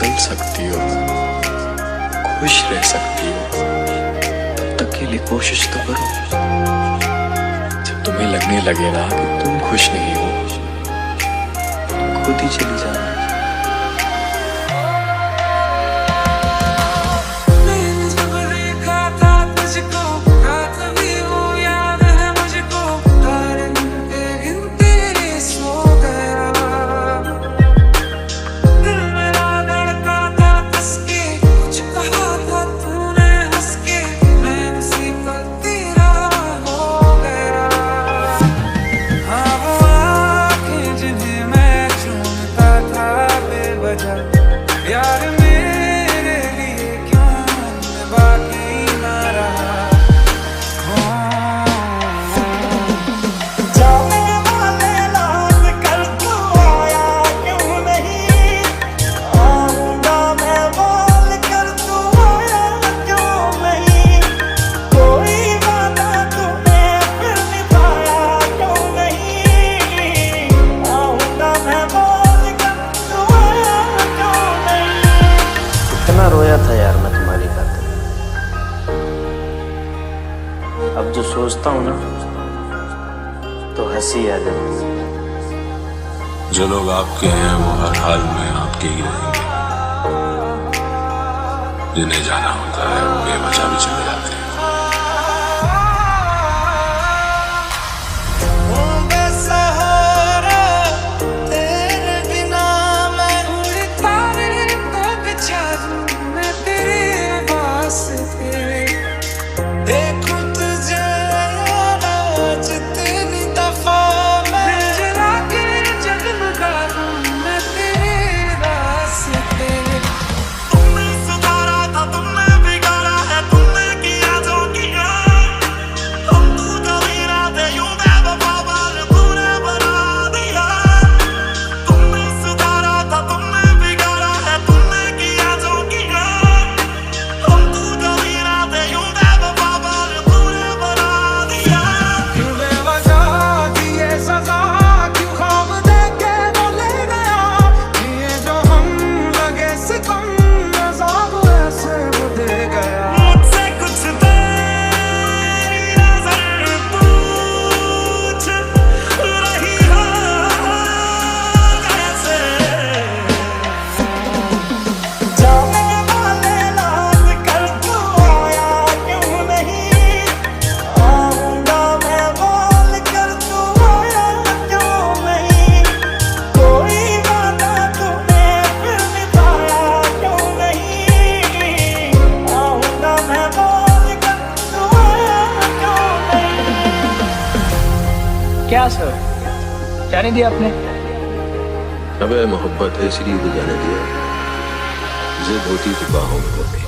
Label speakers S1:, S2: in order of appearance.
S1: बदल सकती हो, खुश रह सकती हो, तब तक के लिए कोशिश तो करो। जब तुम्हें लगने लगे ना कि तुम खुश नहीं हो, तो खुद ही चली जाना।
S2: यार मेरे लिए क्यों बाकी ना रहा। जाने वाले लाज कर तू आया क्यों नहीं, आऊंगा मैं बोल कर तू आया क्यों नहीं, कोई वादा तूने फिर निभाया क्यों नहीं, आऊंगा मैं बोल कर तू आया क्यों नहीं।
S3: इतना रोया था यार मैं तुम्हारी खातिर। अब जो सोचता हूँ ना तो हंसी आ जाती है।
S4: जो लोग आपके हैं वो हर हाल में आपके ही रहेंगे, जिन्हें जाना होता है वो बेवजह भी चले जाते हैं।
S5: क्या सर, जाने दिया आपने?
S4: अबे मोहब्बत है इसलिए तो जाने दिया, जिद होती तो बाहों में होती।